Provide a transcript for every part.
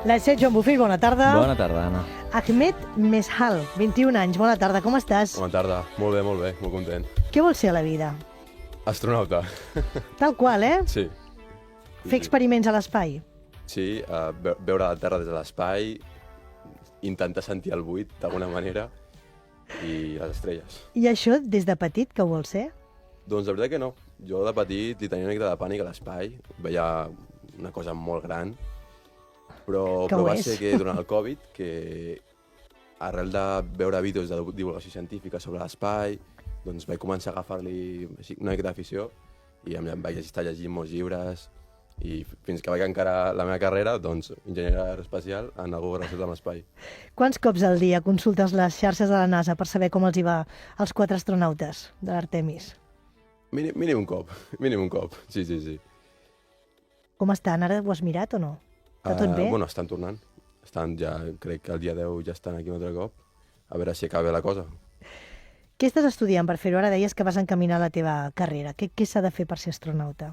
L'Aixet Joan Bufís, bona tarda. Bona tarda, Anna. Ahmed Meshal, 21 anys, bona tarda, com estàs? Bona tarda, molt bé, molt content. Què vols ser a la vida? Astronauta. Tal qual, eh? Sí. Fer experiments a l'espai. Sí, veure la Terra des de l'espai, intentar sentir el buit d'alguna manera i les estrelles. I això des de petit que ho vols ser? Doncs la veritat que no. Jo de petit li tenia una mica de pànic a l'espai, veia una cosa molt gran, però va ser que durant el Covid, que arrel de veure vídeos de divulgació científica sobre l'espai, doncs vaig començar a agafar-li una mica d'afició i em vaig estar llegint molts llibres i fins que vaig encarar la meva carrera, doncs, enginyeria aeroespacial en algú relacionat amb l'espai. Quants cops al dia consultes les xarxes de la NASA per saber com els hi va als 4 astronautes de l'Artemis? Mínim un cop, sí. Com estan? Ara ho has mirat o no? Està tot bé? Bueno, estan tornant. Crec que el dia 10 ja estan aquí un altre cop. A veure si acaba la cosa. Què estàs estudiant per fer-ho? Ara deies que vas encaminar la teva carrera. Què s'ha de fer per ser astronauta?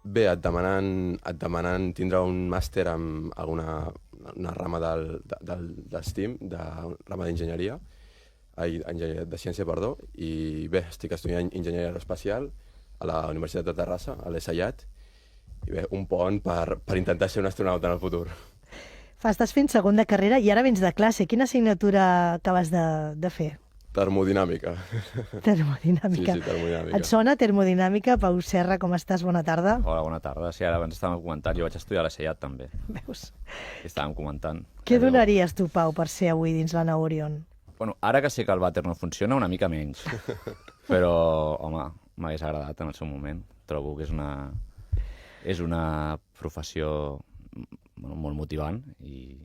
Bé, et demanen tindre un màster amb una rama del STEAM, de rama d'enginyeria, de ciència, perdó, i bé, estic estudiant enginyeria aeroespacial a la Universitat de Terrassa, a l'ESAIAT, i bé, un pont per intentar ser un astronauta en el futur. Estàs fent segon de carrera i ara vens de classe. Quina assignatura acabes de fer? Termodinàmica. Termodinàmica. Sí, termodinàmica. Et sona termodinàmica? Pau Serra, com estàs? Bona tarda. Hola, bona tarda. Sí, ara abans estàvem comentant. Jo vaig estudiar a l'ESAIAT també. Veus? I estàvem comentant. Què donaries tu, Pau, per ser avui dins la nau Orion? Bueno, ara que sé que el vàter no funciona, una mica menys. Però, home, m'hagués agradat en el seu moment. Trobo que és una professió molt motivant i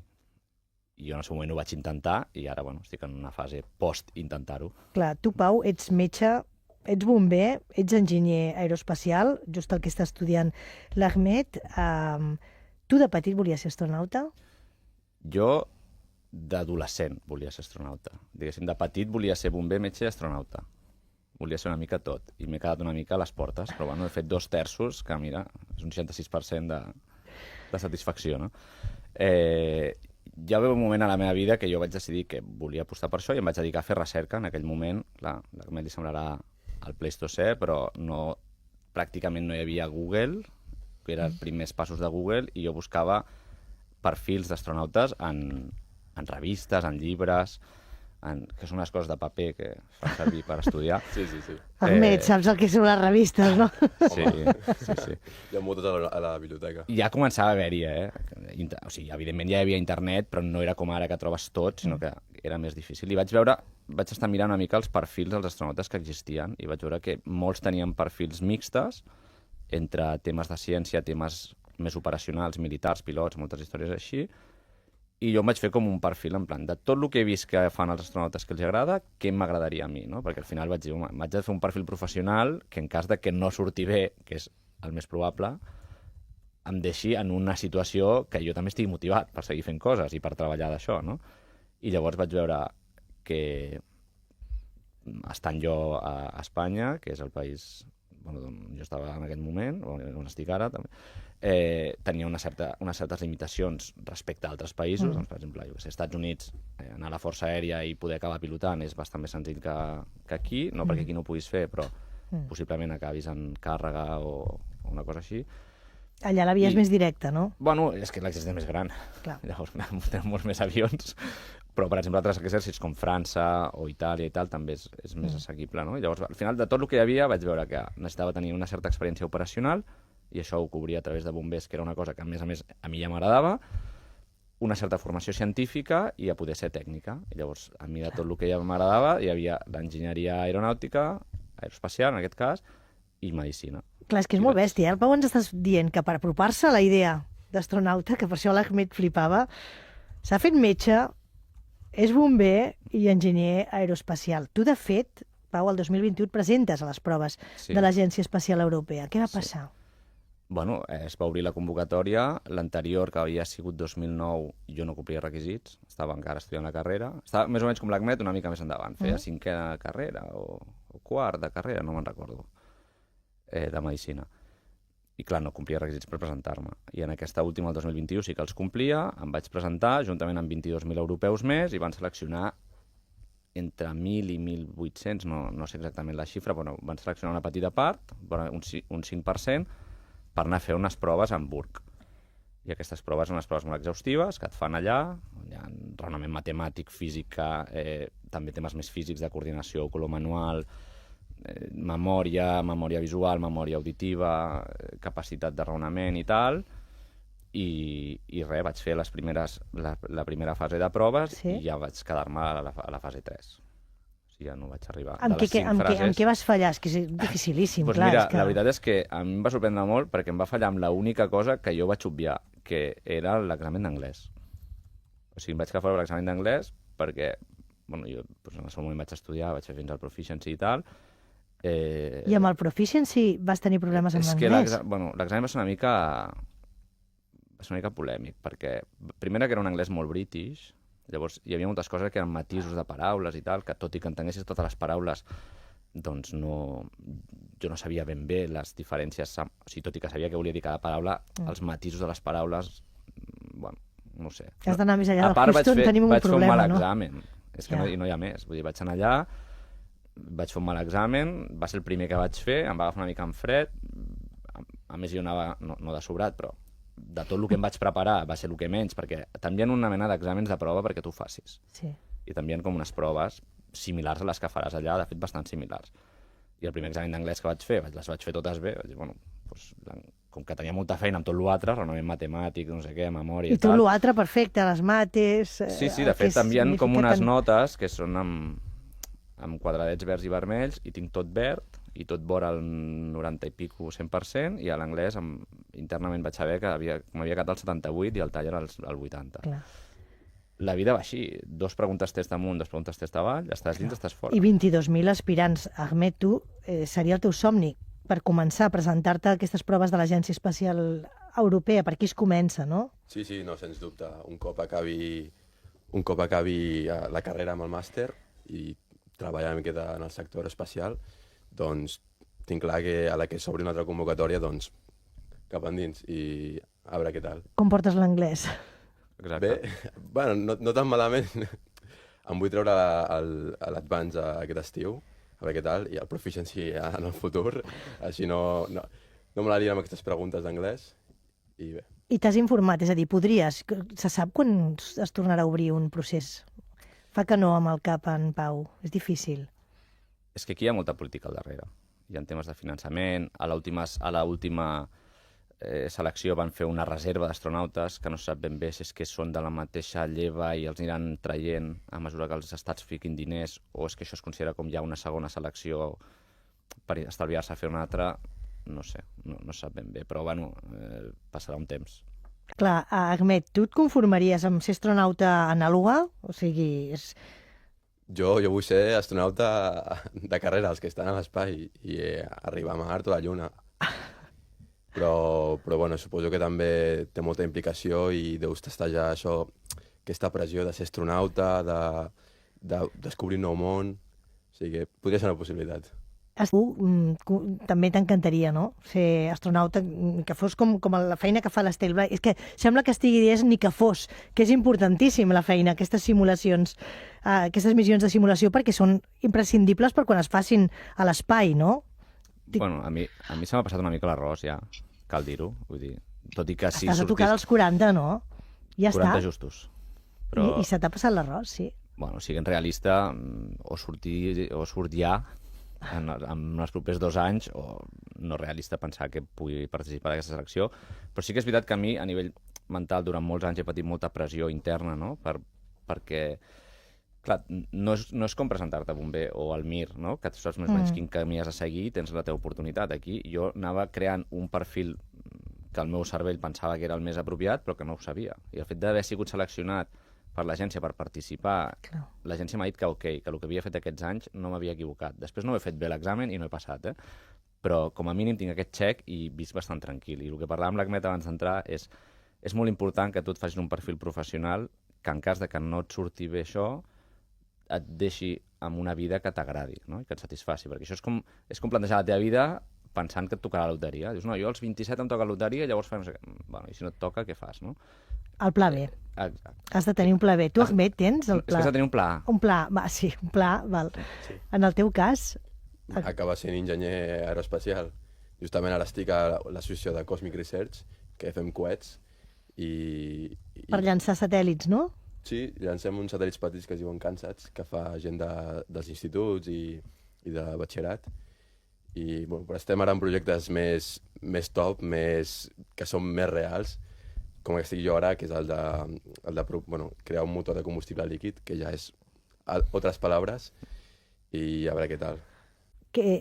jo en el seu moment ho vaig intentar i ara estic en una fase post-intentar-ho. Clar, tu, Pau, ets metge, ets bomber, ets enginyer aeroespacial, just el que està estudiant l'Ahmed. Tu de petit volies ser astronauta? Jo d'adolescent volia ser astronauta. Diguéssim, de petit volia ser bomber, metge i astronauta. Volia ser una mica tot i m'he quedat una mica a les portes, però he fet 2/3, que mira, és un 66% de satisfacció, no? Hi va haver un moment a la meva vida que jo vaig decidir que volia apostar per això i em vaig dedicar a fer recerca. En aquell moment, clar, a mi li semblarà el Pleistocè, però pràcticament no hi havia Google, que eren els primers passos de Google, i jo buscava perfils d'astronautes en revistes, en llibres, que són les coses de paper que fan servir per estudiar. Sí. Ahmed, saps el que són les revistes, no? Sí. Hi ha moltes a la biblioteca. Ja començava a haver-hi, O sigui, evidentment ja hi havia internet, però no era com ara que trobes tot, sinó que era més difícil. I vaig estar mirant una mica els perfils dels astronautes que existien i vaig veure que molts tenien perfils mixtes entre temes de ciència, temes més operacionals, militars, pilots, moltes històries així. I jo em vaig fer com un perfil en plan de tot el que he vist que fan els astronautes que els agrada, què m'agradaria a mi, no? Perquè al final vaig dir, m'haig de fer un perfil professional que en cas de que no surti bé, que és el més probable, em deixi en una situació que jo també estigui motivat per seguir fent coses i per treballar d'això, no? I llavors vaig veure que estant jo a Espanya, que és el país on jo estava en aquell moment, on estic ara també, tenia unes certes limitacions respecte a altres països. Doncs, per exemple, als Estats Units anar a la Força Aèria i poder acabar pilotant és bastant més senzill que aquí, no perquè aquí no ho puguis fer, però possiblement acabis en càrrega o una cosa així. Allà la via és més directa, no? Bueno, és que l'exèrcit és més gran. Clar. Llavors tenen molts més avions, però, per exemple, altres exèrcits com França o Itàlia i tal també és més assequible, no? I llavors, al final, de tot el que hi havia, vaig veure que necessitava tenir una certa experiència operacional i això ho cobria a través de bombers, que era una cosa que, a més, a mi ja m'agradava, una certa formació científica i a poder ser tècnica. I llavors, a mi de tot el que ja m'agradava hi havia l'enginyeria aeronàutica, aeroespacial, en aquest cas, i medicina. Clar, és que és molt bèstia. El Pau ens estàs dient que per apropar-se a la idea d'astronauta, que per això l'Ahmed flipava, s'ha fet metge, és bomber i enginyer aeroespacial. Tu, de fet, Pau, el 2021 presentes a les proves de l'Agència Espacial Europea. Què va passar? Bueno, es va obrir la convocatòria. L'anterior, que havia sigut 2009, jo no complia requisits. Estava encara estudiant la carrera. Estava més o menys com l'Ahmed, una mica més endavant. Feia cinquena carrera o quart de carrera, no me'n recordo, de medicina. I clar, no complia requisits per presentar-me. I en aquesta última, el 2021, sí que els complia, em vaig presentar juntament amb 22.000 europeus més i van seleccionar entre 1.000 i 1.800, no sé exactament la xifra, però van seleccionar una petita part, un 5%, per anar a fer unes proves a Hamburg. I aquestes proves són unes proves molt exhaustives que et fan allà, on hi ha raonament matemàtic, física, també temes més físics de coordinació, color manual, memòria visual, memòria auditiva, capacitat de raonament i tal, i res, vaig fer la primera fase de proves i ja vaig quedar-me a la fase 3. O sigui, ja no vaig arribar. Amb què vas fallar? És que és dificilíssim, doncs clar. Mira, la veritat és que a mi em va sorprendre molt perquè em va fallar amb l'única cosa que jo vaig obviar, que era l'examen d'anglès. O sigui, em vaig quedar fora l'examen d'anglès perquè, bueno, jo en el seu moment vaig estudiar, vaig fer fins al Proficiency i tal. I amb el Proficiency vas tenir problemes amb l'anglès? És que l'examen va ser una mica polèmic, perquè primera que era un anglès molt british, llavors hi havia moltes coses que eren matisos de paraules i tal, que tot i que entenguessis totes les paraules, doncs jo no sabia ben bé les diferències, o sigui, tot i que sabia què volia dir cada paraula, els matisos de les paraules, bueno, no sé. Has d'anar més enllà del Houston, tenim un problema, no? Vaig fer un mal examen, és que no hi ha més, vull dir, vaig anar allà, vaig fer un mal examen, va ser el primer que vaig fer, em va agafar una mica en fred, a més jo anava, no de sobrat, però de tot el que em vaig preparar va ser el que menys, perquè t'envien una mena d'exàmens de prova perquè tu ho facis. Sí. I t'envien com unes proves similars a les que faràs allà, de fet bastant similars. I el primer examen d'anglès que vaig fer, les vaig fer totes bé, vaig dir, bueno, doncs, com que tenia molta feina amb tot l'altre, raonament matemàtic, no sé què, memòria i tal... I tot l'altre perfecte, les mates... Sí, de fet t'envien com unes notes que són amb quadradets verds i vermells, i tinc tot verd, i tot vora el 90 i pico 100%, i a l'anglès internament vaig saber que m'havia quedat el 78 i el tall era el 80. Clar. La vida va així, 2 preguntes test amunt, 2 preguntes test avall, estàs dins, estàs fora. I 22.000 aspirants, Ahmed, tu, seria el teu somni per començar a presentar-te a aquestes proves de l'Agència Espacial Europea, per aquí es comença, no? Sí, no, sens dubte. Un cop acabi la carrera amb el màster i treballar una miqueta en el sector espacial, doncs tinc clar que a la que s'obri una altra convocatòria, doncs cap endins i a veure què tal. Com portes l'anglès? Exacte. Bé, bueno, no tan malament. Em vull treure l'Advance aquest estiu, a veure què tal, i el Proficiency en el futur, així no me la lien amb aquestes preguntes d'anglès, i bé. I t'has informat, és a dir, se sap quan es tornarà a obrir un procés? Fa que no amb el cap en Pau, és difícil. És que aquí hi ha molta política al darrere. Hi ha temes de finançament, a l'última selecció van fer una reserva d'astronautes que no se sap ben bé si és que són de la mateixa lleva i els aniran traient a mesura que els estats fiquin diners, o és que això es considera com ja una segona selecció per estalviar-se a fer una altra, no sé, no se sap ben bé, però bueno, passarà un temps. Clar, Ahmed, tu et conformaries amb ser astronauta anàloga? O sigui, Jo vull ser astronauta de carrera, els que estan a l'espai, i arribar a Mart o a la Lluna. Però bueno, suposo que també té molta implicació i deus tastar ja això, aquesta pressió de ser astronauta, de descobrir un nou món. O sigui que podria ser una possibilitat. A tu també t'encantaria, no?, ser astronauta, que fos com la feina que fa l'Estel Blay. És que sembla que estigui dient ni que fos, que és importantíssim la feina, aquestes simulacions, aquestes missions de simulació, perquè són imprescindibles per quan es facin a l'espai, no? Bueno, a mi se m'ha passat una mica l'arròs, ja, cal dir-ho. Vull dir, tot i que si Estàs a tocar dels 40, no? Ja 40 està. justos. Però... I se t'ha passat l'arròs, sí. Bueno, siguent realista, o surt ja en els propers 2 anys, o no realista pensar que pugui participar d'aquesta selecció. Però sí que és veritat que a mi, a nivell mental, durant molts anys he patit molta pressió interna, no? Perquè, clar, no és com presentar-te a Bomber o al Mir, no? Que saps més o menys quin camí has de seguir i tens la teva oportunitat. Aquí jo anava creant un perfil que el meu cervell pensava que era el més apropiat, però que no ho sabia. I el fet d'haver sigut seleccionat per l'agència per participar, l'agència m'ha dit que ok, que el que havia fet aquests anys no m'havia equivocat. Després no he fet bé l'examen i no he passat, però com a mínim tinc aquest xec i visc bastant tranquil. I el que parlava amb l'Ahmed abans d'entrar és molt important que tu et facis un perfil professional que en cas de que no et surti bé això, et deixi amb una vida que t'agradi, no? I que et satisfaci, perquè això és com plantejar la teva vida pensant que et tocarà la loteria. Dius, no, jo als 27 em toca la loteria, llavors fem... Bueno, i si no et toca, què fas, no? El pla B. Exacte. Has de tenir un pla B. Tu, Ahmed, tens el És pla? que has de tenir un pla A. Un pla, va, sí, un pla, val. Sí. En el teu cas, Acaba sent enginyer aeroespacial. Justament ara estic a l'associació de Cosmic Research, que fem coets, i per llançar satèl·lits, no? sí, llancem uns satèl·lits petits que es diuen CANSATs, que fa gent dels instituts i de batxillerat. I bueno, però estem ara en projectes més top, que són més reals, com que estic jo ara, que és el de crear un motor de combustible líquid, que ja és altres paraules, i a veure què tal.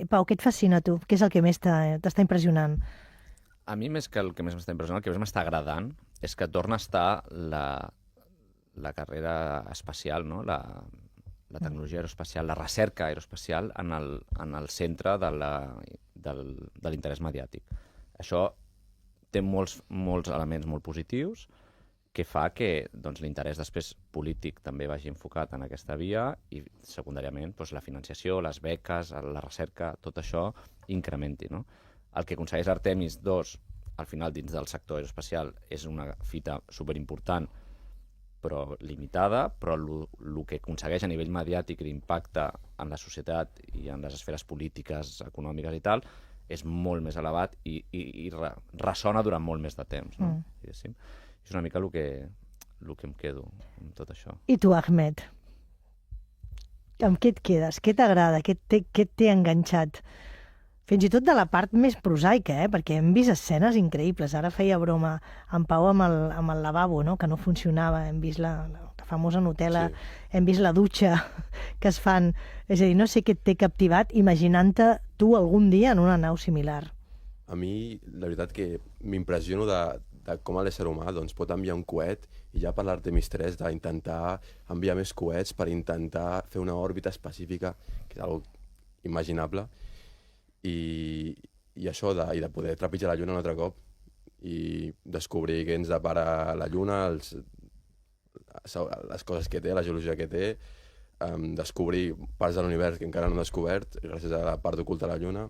Pau, què et fascina a tu? Què és el que més t'està impressionant? A mi, més que el que més m'està impressionant, el que més m'està agradant, és que torna a estar la carrera espacial, no? La tecnologia aeroespacial, la recerca aeroespacial en el centre de l'interès mediàtic. Això té molts elements molt positius que fa que doncs, l'interès després polític també vagi enfocat en aquesta via i secundàriament doncs, la financiació, les beques, la recerca, tot això incrementi. No? El que aconsegueix Artemis 2 al final dins del sector aeroespacial és una fita superimportant però limitada, però el que aconsegueix a nivell mediàtic i d'impacte en la societat i en les esferes polítiques, econòmiques i tal, és molt més elevat i ressona durant molt més de temps. No? És una mica el que em quedo amb tot això. I tu, Ahmed? Amb què et quedes? Què t'agrada? Què t'he enganxat? Fins i tot de la part més prosaica, perquè hem vist escenes increïbles. Ara feia broma en Pau amb el lavabo, no? Que no funcionava. Hem vist la famosa Nutella, sí. Hem vist la dutxa que es fan. És a dir, no sé què et té captivat imaginant-te tu algun dia en una nau similar. A mi, la veritat que m'impressiono de com l'ésser humà doncs, pot enviar un coet i ja per l'Artemis 3 d'intentar enviar més coets per intentar fer una òrbita específica, que és algo imaginable, i això de poder trepitjar la Lluna un altre cop i descobrir què ens depara la Lluna, les coses que té, la geologia que té, descobrir parts de l'univers que encara no hem descobert gràcies a la part oculta de la Lluna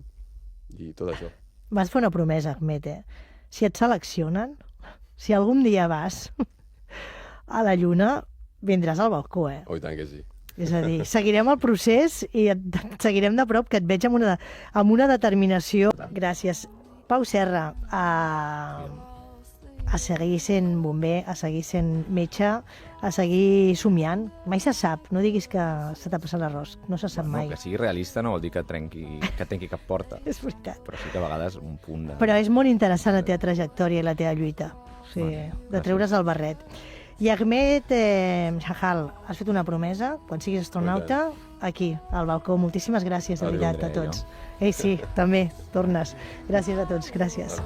i tot això. Vas fer una promesa, Ahmed, Si et seleccionen, si algun dia vas a la Lluna, vindràs al balcó, Oh, i tant que sí. És a dir, seguirem el procés i et seguirem de prop, que et veig amb una determinació. Gràcies. Pau Serra, a seguir sent bomber, a seguir sent metge, a seguir somiant. Mai se sap, no diguis que se t'ha passat l'arròs, no se sap mai. Que sigui realista no vol dir que tanqui cap porta. És veritat. Però sí que a vegades un punt de... Però és molt interessant la teva trajectòria i la teva lluita, o sigui, de treure's el barret. I Ahmed Shahal, has fet una promesa, quan siguis astronauta, aquí, al balcó. Moltíssimes gràcies, de veritat, a tots. Ei, sí, també, tornes. Gràcies a tots, gràcies.